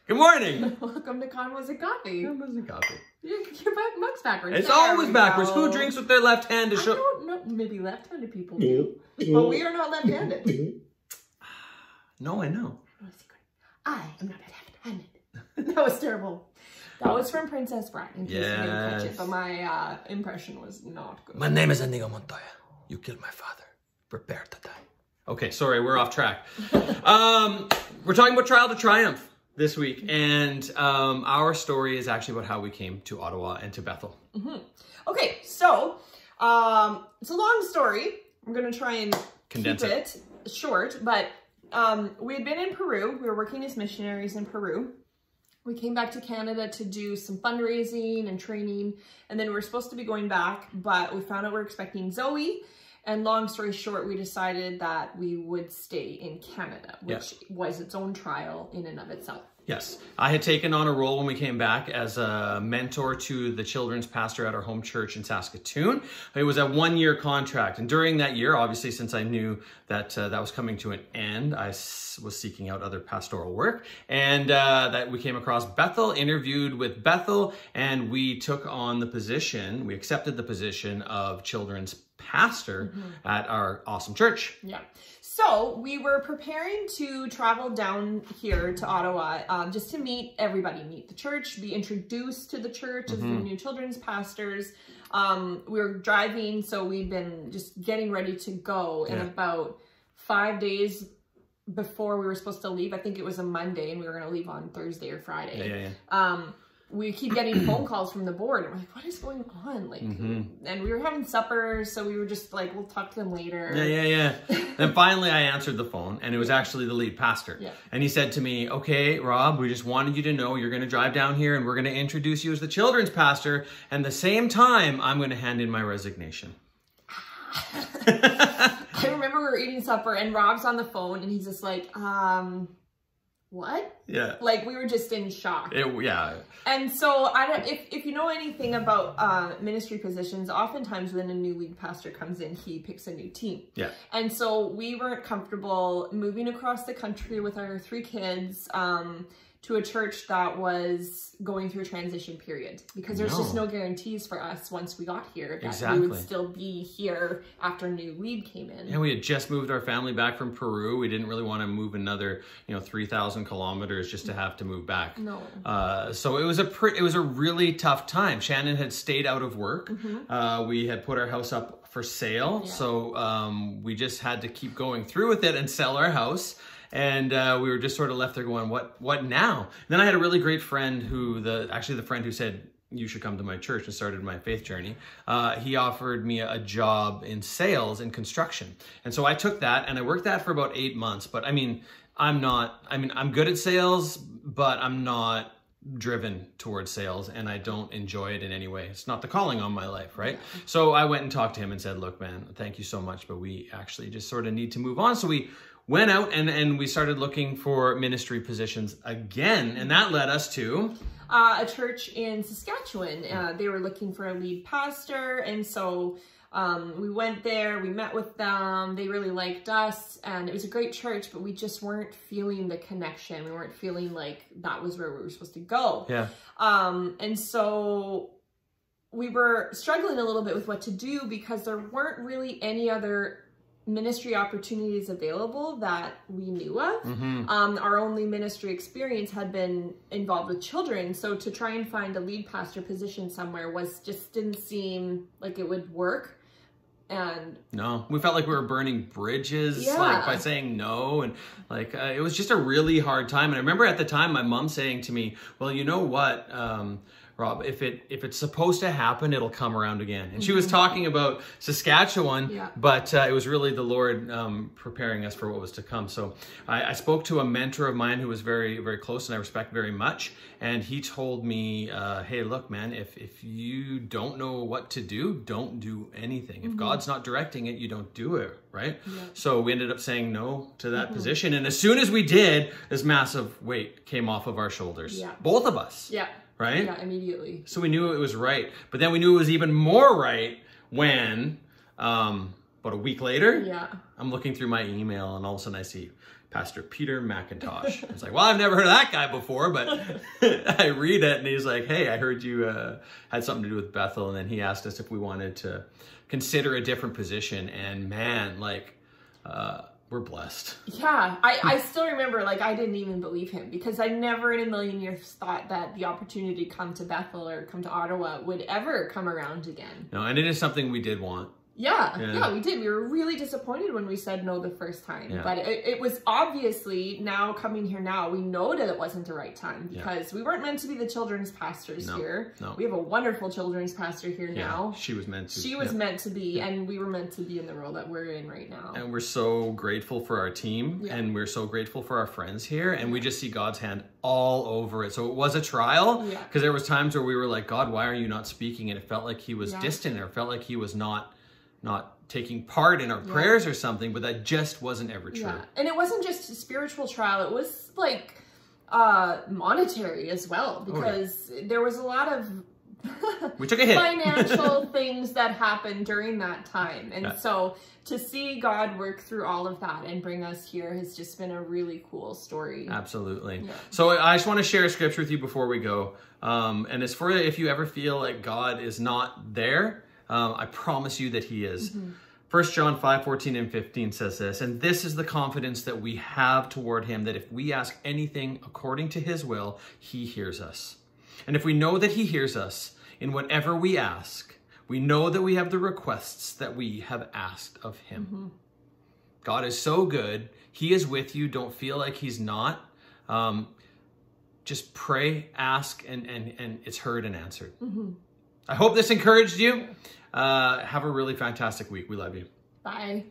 Good morning. Welcome to Convo's and Coffee. Convo's and Coffee. Your mug's backwards. It's always backwards. Who drinks with their left hand to show? I don't know. Maybe left-handed people do. But we are not left-handed. No, I know. I am not left-handed. That was terrible. That was from Princess Bride, in case you didn't catch it. But my impression was not good. My name is Inigo Montoya. You killed my father. Prepare to die. Okay, sorry, we're off track. We're talking about Trial to Triumph this week, and our story is actually about how we came to Ottawa and to Bethel. Okay, so it's a long story. I'm going to try and condense it short, but we had been in Peru. We were working as missionaries in Peru. We came back to Canada to do some fundraising and training, and then we were supposed to be going back, but we found out we were expecting Zoe. And long story short, we decided that we would stay in Canada, which was its own trial in and of itself. Yes. I had taken on a role when we came back as a mentor to the children's pastor at our home church in Saskatoon. It was a 1-year contract. And during that year, obviously, since I knew that that was coming to an end, I was seeking out other pastoral work. And that we came across Bethel, interviewed with Bethel, and we took on the position, we accepted the position of children's pastor at our awesome church. Yeah. So we were preparing to travel down here to Ottawa just to meet everybody, meet the church, be introduced to the church as the new children's pastors. We were driving, so we'd been just getting ready to go. And about 5 days before we were supposed to leave, I think it was a Monday, and we were going to leave on Thursday or Friday. We keep getting phone calls from the board. And we're like, what is going on? Like, and we were having supper, so we were just like, we'll talk to them later. Then finally I answered the phone, and it was actually the lead pastor. And he said to me, okay, Rob, we just wanted you to know you're going to drive down here, and we're going to introduce you as the children's pastor. And at the same time, I'm going to hand in my resignation. I remember we were eating supper, and Rob's on the phone, and he's just like, what? Like, we were just in shock. And so I don't, if you know anything about ministry positions, oftentimes when a new lead pastor comes in, he picks a new team. And so we weren't comfortable moving across the country with our 3 kids to a church that was going through a transition period, because there's just no guarantees for us once we got here that we would still be here after a new lead came in. And we had just moved our family back from Peru. We didn't really want to move another, 3,000 kilometers just to have to move back. So it was a really tough time. Shannon had stayed out of work. We had put our house up for sale. So we just had to keep going through with it and sell our house. And we were just sort of left there going, what now? And then I had a really great friend actually the friend who said, you should come to my church and started my faith journey. He offered me a job in sales and construction. And so I took that, and I worked that for about 8 months. But I'm good at sales, but I'm not driven towards sales, and I don't enjoy it in any way. It's not the calling on my life, right? So I went and talked to him and said, look, man, thank you so much, but we actually just sort of need to move on. So we went out and we started looking for ministry positions again, and that led us to a church in Saskatchewan. They were looking for a lead pastor, and so we went there, we met with them, they really liked us, and it was a great church, but we just weren't feeling the connection. We weren't feeling like that was where we were supposed to go. And so we were struggling a little bit with what to do, because there weren't really any other ministry opportunities available that we knew of. Our only ministry experience had been involved with children, so to try and find a lead pastor position somewhere just didn't seem like it would work. And no, we felt like we were burning bridges like by saying no, and like it was just a really hard time. And I remember at the time my mom saying to me, well, you know what, Rob, if it's supposed to happen, it'll come around again. And she was talking about Saskatchewan, but it was really the Lord preparing us for what was to come. So I spoke to a mentor of mine who was very, very close and I respect very much. And he told me, hey, look, man, if you don't know what to do, don't do anything. If God's not directing it, you don't do it, right? So we ended up saying no to that position. And as soon as we did, this massive weight came off of our shoulders. Both of us. Right? Yeah, immediately. So we knew it was right. But then we knew it was even more right when, about a week later, I'm looking through my email and all of a sudden I see Pastor Peter McIntosh. It's like, well, I've never heard of that guy before, but I read it and he's like, hey, I heard you had something to do with Bethel. And then he asked us if we wanted to consider a different position. And man, like, we're blessed. Yeah, I still remember, like, I didn't even believe him because I never in a million years thought that the opportunity to come to Bethel or come to Ottawa would ever come around again. No, and it is something we did want. Yeah, we did. We were really disappointed when we said no the first time. But it was obviously, now coming here now, we know that it wasn't the right time because we weren't meant to be the children's pastors here. No. We have a wonderful children's pastor here now. She was meant to. She was meant to be, and we were meant to be in the role that we're in right now. And we're so grateful for our team, and we're so grateful for our friends here, and we just see God's hand all over it. So it was a trial, because there was times where we were like, God, why are you not speaking? And it felt like he was distant, or it felt like he was not taking part in our prayers or something, but that just wasn't ever true. And it wasn't just a spiritual trial, it was like monetary as well, because there was a lot of we took a hit. Financial things that happened during that time. And so to see God work through all of that and bring us here has just been a really cool story. Absolutely. So I just want to share a scripture with you before we go. And it's for if you ever feel like God is not there, I promise you that he is. 1 John 5:14 and 15 says this, and this is the confidence that we have toward him, that if we ask anything according to his will, he hears us. And if we know that he hears us in whatever we ask, we know that we have the requests that we have asked of him. God is so good. He is with you. Don't feel like he's not. Just pray, ask, and it's heard and answered. I hope this encouraged you. Have a really fantastic week. We love you. Bye.